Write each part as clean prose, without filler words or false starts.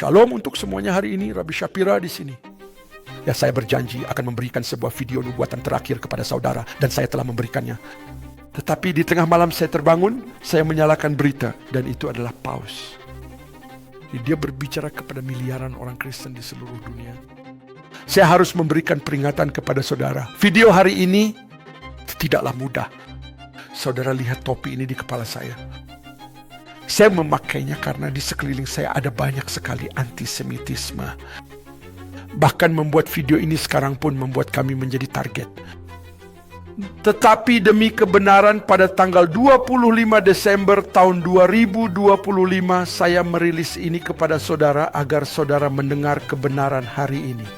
Shalom untuk semuanya hari ini, Rabbi Shapira di sini. Ya, saya berjanji akan memberikan sebuah video nubuatan terakhir kepada saudara, dan saya telah memberikannya. Tetapi di tengah malam saya terbangun, saya menyalakan berita, dan itu adalah Paus. Dia berbicara kepada miliaran orang Kristen di seluruh dunia. Saya harus memberikan peringatan kepada saudara. Video hari ini tidaklah mudah. Saudara lihat topi ini di kepala saya. Saya memakainya karena di sekeliling saya ada banyak sekali antisemitisme. Bahkan membuat video ini sekarang pun membuat kami menjadi target. Tetapi demi kebenaran, pada tanggal 25 Desember tahun 2025 saya merilis ini kepada saudara agar saudara mendengar kebenaran hari ini.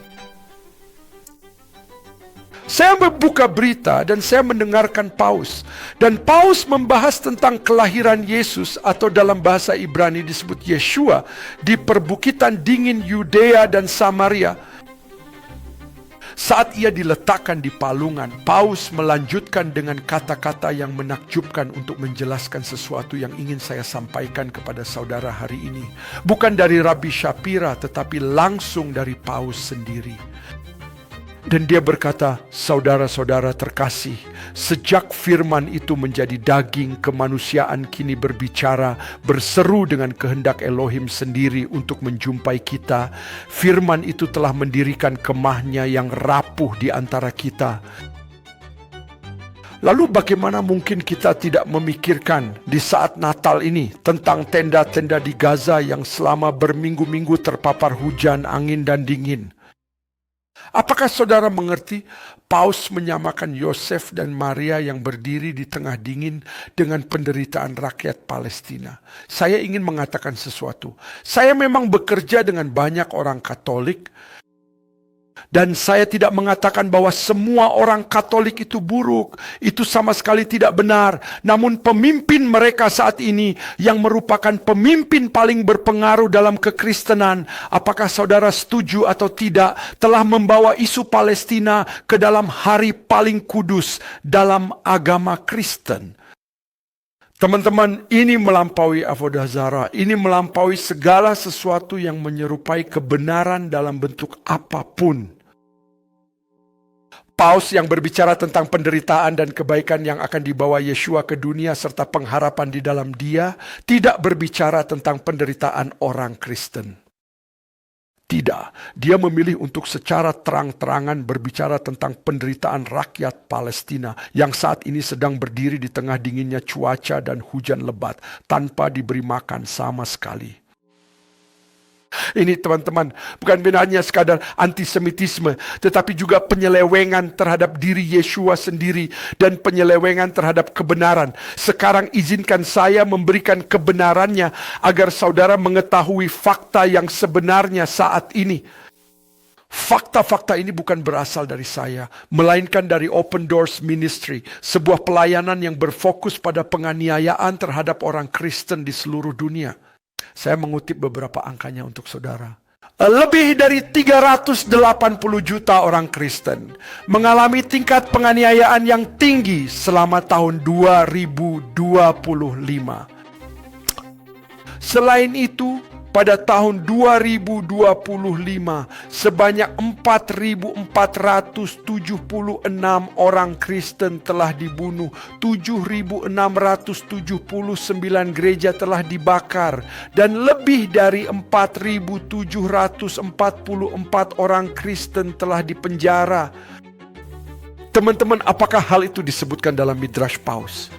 Saya membuka berita dan saya mendengarkan Paus. Dan Paus membahas tentang kelahiran Yesus, atau dalam bahasa Ibrani disebut Yeshua, di perbukitan dingin Yudea dan Samaria. Saat ia diletakkan di palungan, Paus melanjutkan dengan kata-kata yang menakjubkan untuk menjelaskan sesuatu yang ingin saya sampaikan kepada saudara hari ini. Bukan dari Rabbi Shapira, tetapi langsung dari Paus sendiri. Dan dia berkata, saudara-saudara terkasih, sejak firman itu menjadi daging, kemanusiaan kini berbicara, berseru dengan kehendak Elohim sendiri untuk menjumpai kita. Firman itu telah mendirikan kemahnya yang rapuh di antara kita. Lalu bagaimana mungkin kita tidak memikirkan di saat Natal ini tentang tenda-tenda di Gaza yang selama berminggu-minggu terpapar hujan, angin, dan dingin? Apakah saudara mengerti Paus menyamakan Yosef dan Maria yang berdiri di tengah dingin dengan penderitaan rakyat Palestina? Saya ingin mengatakan sesuatu. Saya memang bekerja dengan banyak orang Katolik, dan saya tidak mengatakan bahwa semua orang Katolik itu buruk. Itu sama sekali tidak benar. Namun pemimpin mereka saat ini yang merupakan pemimpin paling berpengaruh dalam kekristenan, apakah saudara setuju atau tidak, telah membawa isu Palestina ke dalam hari paling kudus dalam agama Kristen. Teman-teman, ini melampaui avodah zarah. Ini melampaui segala sesuatu yang menyerupai kebenaran dalam bentuk apapun. Paus yang berbicara tentang penderitaan dan kebaikan yang akan dibawa Yeshua ke dunia serta pengharapan di dalam Dia, tidak berbicara tentang penderitaan orang Kristen. Tidak, dia memilih untuk secara terang-terangan berbicara tentang penderitaan rakyat Palestina yang saat ini sedang berdiri di tengah dinginnya cuaca dan hujan lebat tanpa diberi makan sama sekali. Ini teman-teman, bukan hanya sekadar antisemitisme, tetapi juga penyelewengan terhadap diri Yeshua sendiri dan penyelewengan terhadap kebenaran. Sekarang izinkan saya memberikan kebenarannya agar saudara mengetahui fakta yang sebenarnya saat ini. Fakta-fakta ini bukan berasal dari saya, melainkan dari Open Doors Ministry, sebuah pelayanan yang berfokus pada penganiayaan terhadap orang Kristen di seluruh dunia. Saya mengutip beberapa angkanya untuk saudara. Lebih dari 380 juta orang Kristen mengalami tingkat penganiayaan yang tinggi selama tahun 2025. Selain itu, pada tahun 2025, sebanyak 4.476 orang Kristen telah dibunuh, 7.679 gereja telah dibakar, dan lebih dari 4.744 orang Kristen telah dipenjara. Teman-teman, apakah hal itu disebutkan dalam Midrash Paus?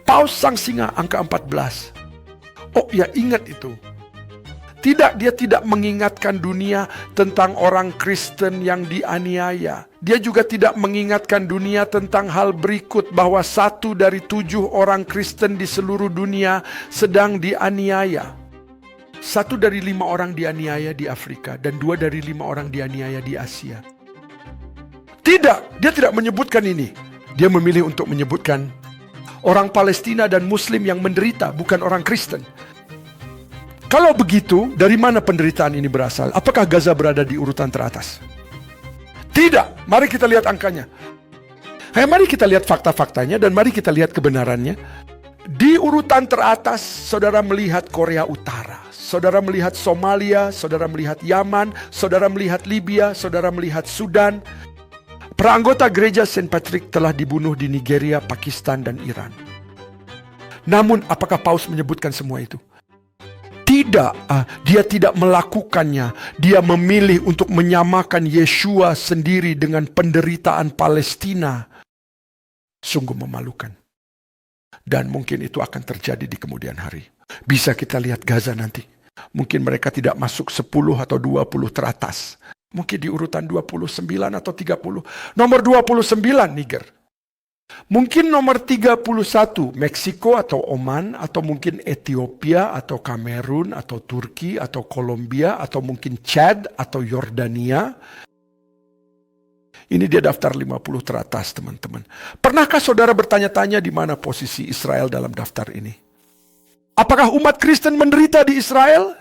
Paus Sang Singa angka 14. Oh ya, ingat itu. Tidak, dia tidak mengingatkan dunia tentang orang Kristen yang dianiaya. Dia juga tidak mengingatkan dunia tentang hal berikut, bahwa 1 dari 7 orang Kristen di seluruh dunia sedang dianiaya. 1 dari 5 orang dianiaya di Afrika, dan 2 dari 5 orang dianiaya di Asia. Tidak, dia tidak menyebutkan ini. Dia memilih untuk menyebutkan orang Palestina dan Muslim yang menderita, bukan orang Kristen. Kalau begitu, dari mana penderitaan ini berasal? Apakah Gaza berada di urutan teratas? Tidak. Mari kita lihat angkanya. Mari kita lihat fakta-faktanya dan mari kita lihat kebenarannya. Di urutan teratas, saudara melihat Korea Utara. saudara melihat Somalia, saudara melihat Yaman, saudara melihat Libya, saudara melihat Sudan. Para anggota gereja St. Patrick telah dibunuh di Nigeria, Pakistan, dan Iran. Namun, apakah Paus menyebutkan semua itu? Tidak, dia tidak melakukannya. Dia memilih untuk menyamakan Yeshua sendiri dengan penderitaan Palestina. Sungguh memalukan. Dan mungkin itu akan terjadi di kemudian hari. Bisa kita lihat Gaza nanti. Mungkin mereka tidak masuk 10 atau 20 teratas. Mungkin di urutan 29 atau 30. Nomor 29 Niger. Mungkin nomor 31 Meksiko atau Oman, atau mungkin Ethiopia atau Kamerun atau Turki atau Kolombia atau mungkin Chad atau Yordania. Ini dia daftar 50 teratas, teman-teman. Pernahkah saudara bertanya-tanya di mana posisi Israel dalam daftar ini? Apakah umat Kristen menderita di Israel?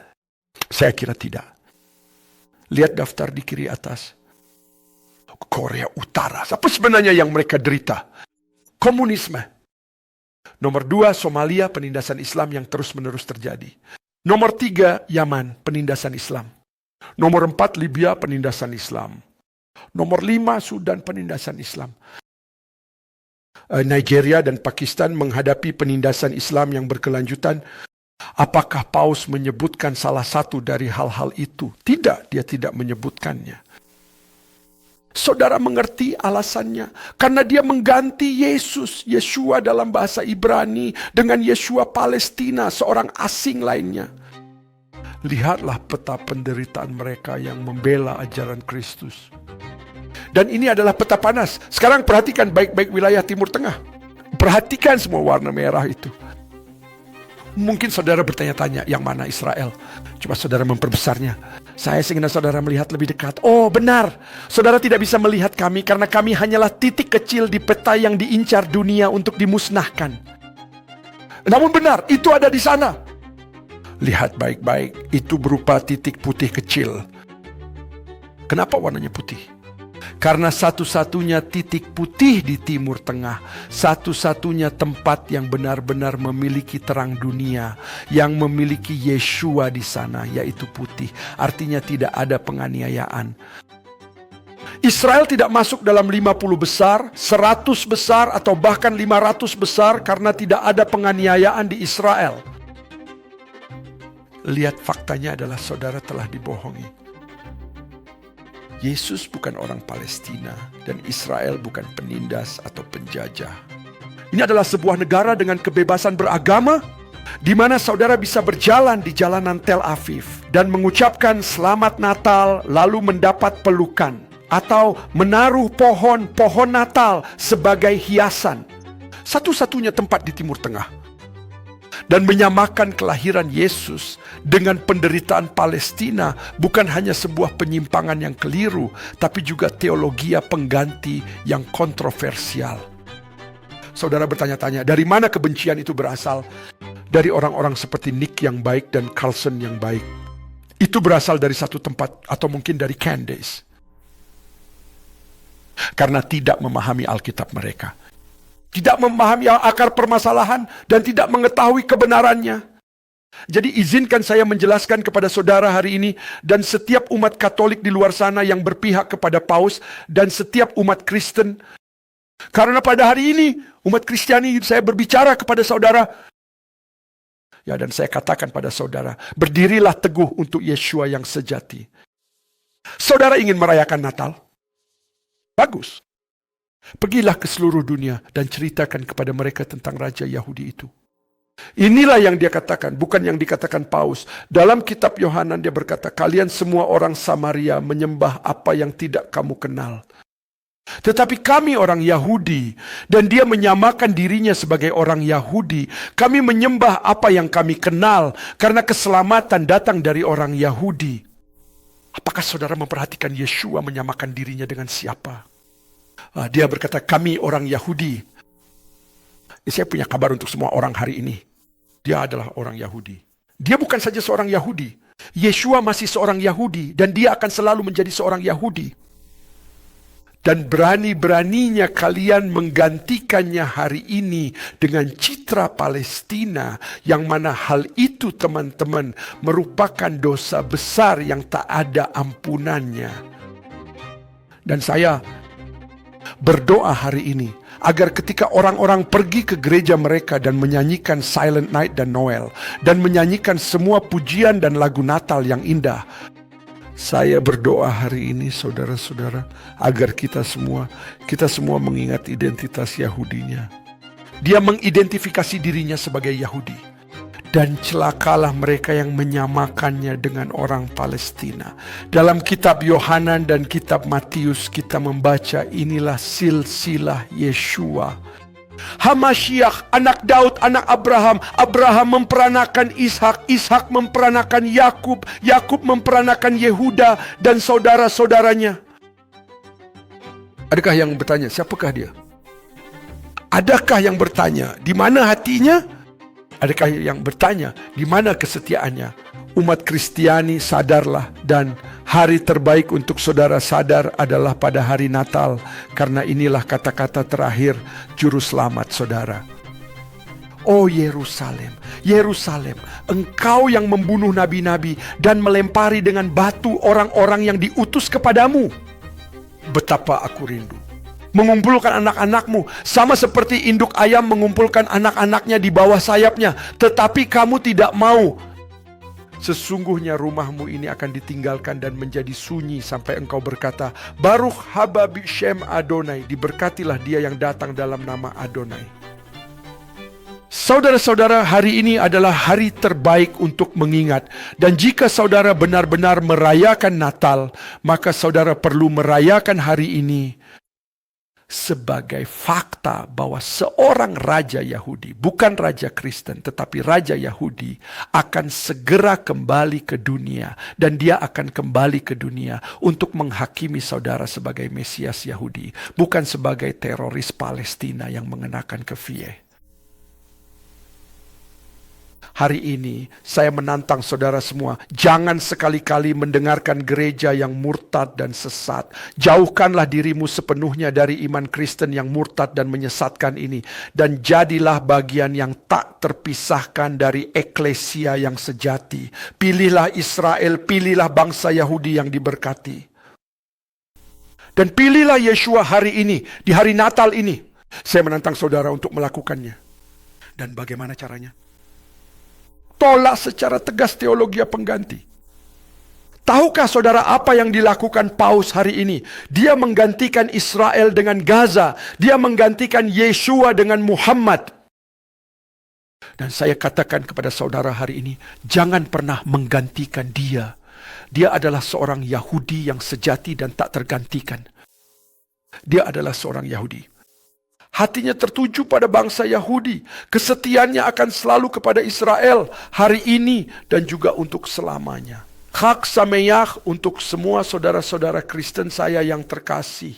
Saya kira tidak. Lihat daftar di kiri atas. Korea Utara. Apa sebenarnya yang mereka derita? Komunisme. Nomor 2, Somalia, penindasan Islam yang terus-menerus terjadi. Nomor 3, Yaman, penindasan Islam. Nomor 4, Libya, penindasan Islam. Nomor 5, Sudan, penindasan Islam. Nigeria dan Pakistan menghadapi penindasan Islam yang berkelanjutan. Apakah Paus menyebutkan salah satu dari hal-hal itu? Tidak, dia tidak menyebutkannya. Saudara mengerti alasannya? Karena dia mengganti Yesus, Yeshua dalam bahasa Ibrani, dengan Yeshua Palestina, seorang asing lainnya. Lihatlah peta penderitaan mereka yang membela ajaran Kristus. Dan ini adalah peta panas. Sekarang perhatikan baik-baik wilayah Timur Tengah. Perhatikan semua warna merah itu. Mungkin saudara bertanya-tanya, yang mana Israel? Coba saudara memperbesarnya. Saya ingin saudara melihat lebih dekat. Oh benar, saudara tidak bisa melihat kami karena kami hanyalah titik kecil di peta yang diincar dunia untuk dimusnahkan. Namun benar, itu ada di sana. Lihat baik-baik, itu berupa titik putih kecil. Kenapa warnanya putih? Karena satu-satunya titik putih di Timur Tengah, satu-satunya tempat yang benar-benar memiliki terang dunia, yang memiliki Yeshua di sana, yaitu putih. Artinya tidak ada penganiayaan. Israel tidak masuk dalam 50 besar, 100 besar, atau bahkan 500 besar karena tidak ada penganiayaan di Israel. Lihat faktanya adalah saudara telah dibohongi. Yesus bukan orang Palestina dan Israel bukan penindas atau penjajah. Ini adalah sebuah negara dengan kebebasan beragama di mana saudara bisa berjalan di jalanan Tel Aviv dan mengucapkan selamat Natal lalu mendapat pelukan atau menaruh pohon Natal sebagai hiasan. Satu-satunya tempat di Timur Tengah. Dan menyamakan kelahiran Yesus dengan penderitaan Palestina bukan hanya sebuah penyimpangan yang keliru, tapi juga teologi pengganti yang kontroversial. Saudara bertanya-tanya, dari mana kebencian itu berasal? Dari orang-orang seperti Nick yang baik dan Carlson yang baik. Itu berasal dari satu tempat atau mungkin dari Candace. Karena tidak memahami Alkitab mereka. Tidak memahami akar permasalahan dan tidak mengetahui kebenarannya. Jadi izinkan saya menjelaskan kepada saudara hari ini dan setiap umat Katolik di luar sana yang berpihak kepada Paus dan setiap umat Kristen. Karena pada hari ini umat Kristiani saya berbicara kepada saudara. Ya, dan saya katakan pada saudara, berdirilah teguh untuk Yeshua yang sejati. Saudara ingin merayakan Natal? Bagus. Pergilah ke seluruh dunia dan ceritakan kepada mereka tentang Raja Yahudi itu. Inilah yang dia katakan, bukan yang dikatakan Paus. Dalam kitab Yohanan dia berkata, kalian semua orang Samaria menyembah apa yang tidak kamu kenal. Tetapi kami orang Yahudi, dan dia menyamakan dirinya sebagai orang Yahudi. Kami menyembah apa yang kami kenal, karena keselamatan datang dari orang Yahudi. Apakah saudara memperhatikan Yeshua menyamakan dirinya dengan siapa? Dia berkata, kami orang Yahudi. Saya punya kabar untuk semua orang hari ini. Dia adalah orang Yahudi. Dia bukan saja seorang Yahudi. Yeshua masih seorang Yahudi. Dan dia akan selalu menjadi seorang Yahudi. Dan berani-beraninya kalian menggantikannya hari ini dengan citra Palestina, yang mana hal itu teman-teman merupakan dosa besar yang tak ada ampunannya. Dan saya berdoa hari ini agar ketika orang-orang pergi ke gereja mereka dan menyanyikan Silent Night dan Noel, dan menyanyikan semua pujian dan lagu Natal yang indah, saya berdoa hari ini saudara-saudara agar kita semua mengingat identitas Yahudinya. Dia mengidentifikasi dirinya sebagai Yahudi. Dan celakalah mereka yang menyamakannya dengan orang Palestina. Dalam kitab Yohanan dan kitab Matius kita membaca inilah silsilah Yeshua. Hamasyiach, anak Daud, anak Abraham. Abraham memperanakan Ishak, Ishak memperanakan Yakub, Yakub memperanakan Yehuda dan saudara-saudaranya. Adakah yang bertanya, siapakah dia? Adakah yang bertanya, di mana hatinya? Adakah yang bertanya, di mana kesetiaannya? Umat Kristiani, sadarlah, dan hari terbaik untuk saudara sadar adalah pada hari Natal, karena inilah kata-kata terakhir Juru Selamat saudara. Oh Yerusalem, Yerusalem, engkau yang membunuh nabi-nabi dan melempari dengan batu orang-orang yang diutus kepadamu. Betapa aku rindu mengumpulkan anak-anakmu, sama seperti induk ayam mengumpulkan anak-anaknya di bawah sayapnya, tetapi kamu tidak mau. Sesungguhnya rumahmu ini akan ditinggalkan dan menjadi sunyi sampai engkau berkata, Baruch haba bishem Adonai, diberkatilah dia yang datang dalam nama Adonai. Saudara-saudara, hari ini adalah hari terbaik untuk mengingat. Dan jika saudara benar-benar merayakan Natal, maka saudara perlu merayakan hari ini sebagai fakta bahwa seorang raja Yahudi, bukan raja Kristen, tetapi raja Yahudi, akan segera kembali ke dunia. Dan dia akan kembali ke dunia untuk menghakimi saudara sebagai Mesias Yahudi, bukan sebagai teroris Palestina yang mengenakan kefiyeh. Hari ini saya menantang saudara semua, jangan sekali-kali mendengarkan gereja yang murtad dan sesat. Jauhkanlah dirimu sepenuhnya dari iman Kristen yang murtad dan menyesatkan ini. Dan jadilah bagian yang tak terpisahkan dari eklesia yang sejati. Pilihlah Israel, pilihlah bangsa Yahudi yang diberkati. Dan pilihlah Yeshua hari ini, di hari Natal ini. Saya menantang saudara untuk melakukannya. Dan bagaimana caranya? Tolak secara tegas teologi pengganti. Tahukah saudara apa yang dilakukan Paus hari ini? Dia menggantikan Israel dengan Gaza. Dia menggantikan Yeshua dengan Muhammad. Dan saya katakan kepada saudara hari ini, jangan pernah menggantikan dia. Dia adalah seorang Yahudi yang sejati dan tak tergantikan. Dia adalah seorang Yahudi. Hatinya tertuju pada bangsa Yahudi. Kesetiaannya akan selalu kepada Israel hari ini dan juga untuk selamanya. Chag Sameach untuk semua saudara-saudara Kristen saya yang terkasih.